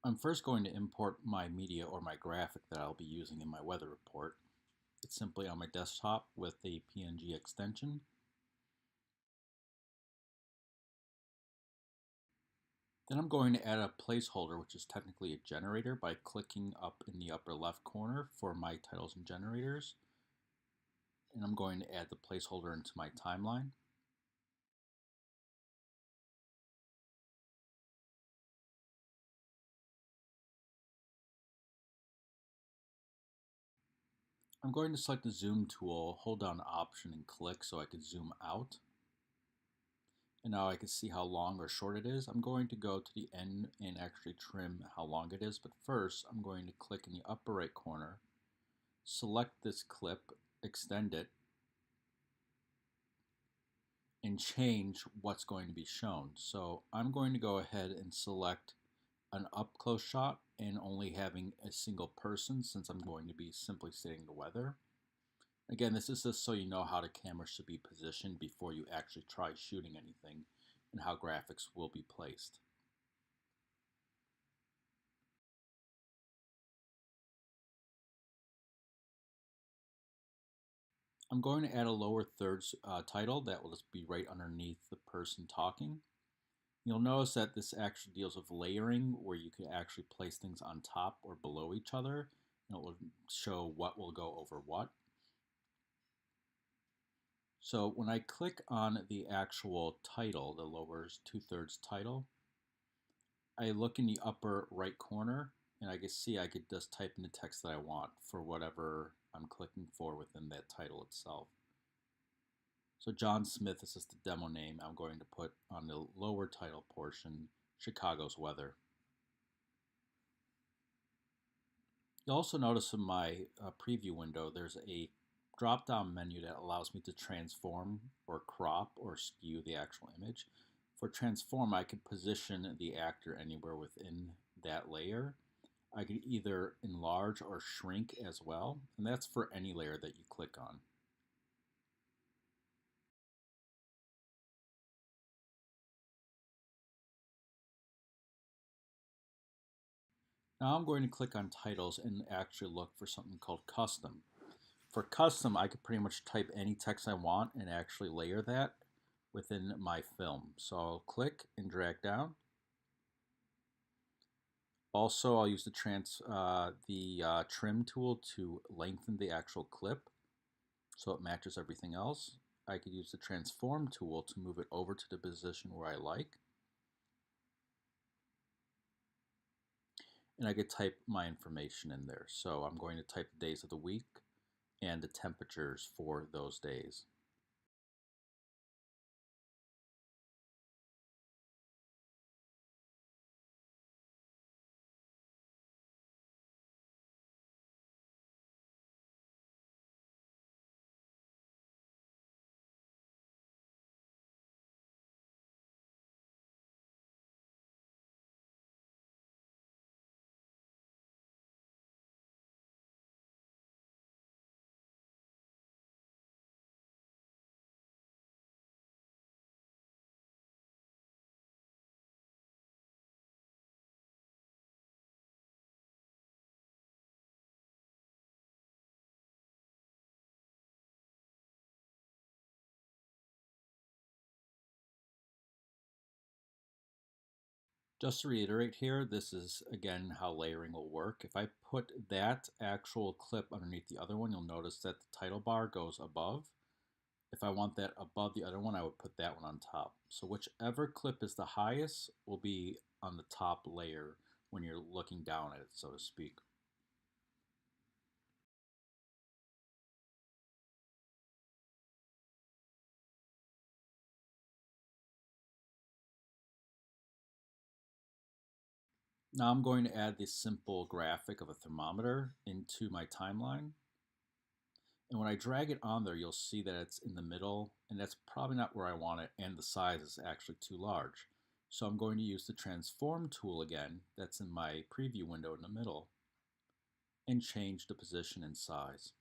I'm first going to import my media or my graphic that I'll be using in my weather report. It's simply on my desktop with a PNG extension. Then I'm going to add a placeholder, which is technically a generator, by clicking up in the upper left corner for my titles and generators. And I'm going to add the placeholder into my timeline. I'm going to select the zoom tool, hold down Option and click so I can zoom out. And now I can see how long or short it is. I'm going to go to the end and actually trim how long it is, but first I'm going to click in the upper right corner, select this clip, extend it, and change what's going to be shown. So I'm going to go ahead and select an up close shot and only having a single person, since I'm going to be simply stating the weather. Again, this is just so you know how the camera should be positioned before you actually try shooting anything and how graphics will be placed. I'm going to add a lower third title that will just be right underneath the person talking. You'll notice that this actually deals with layering, where you can actually place things on top or below each other, and it will show what will go over what. So when I click on the actual title, the lower two-thirds title, I look in the upper right corner and I can see I could just type in the text that I want for whatever I'm clicking for within that title itself. So John Smith is just the demo name. I'm going to put on the lower title portion, Chicago's weather. You'll also notice in my preview window, there's a drop-down menu that allows me to transform or crop or skew the actual image. For transform, I could position the actor anywhere within that layer. I could either enlarge or shrink as well, and that's for any layer that you click on. Now I'm going to click on titles and actually look for something called custom. For custom, I could pretty much type any text I want and actually layer that within my film. So I'll click and drag down. Also, I'll use the trim tool to lengthen the actual clip so it matches everything else. I could use the transform tool to move it over to the position where I like. And I could type my information in there. So I'm going to type the days of the week and the temperatures for those days. Just to reiterate here, this is again how layering will work. If I put that actual clip underneath the other one, you'll notice that the title bar goes above. If I want that above the other one, I would put that one on top. So whichever clip is the highest will be on the top layer when you're looking down at it, so to speak. Now I'm going to add this simple graphic of a thermometer into my timeline. And when I drag it on there, you'll see that it's in the middle, and that's probably not where I want it, and the size is actually too large. So I'm going to use the transform tool again, that's in my preview window in the middle, and change the position and size.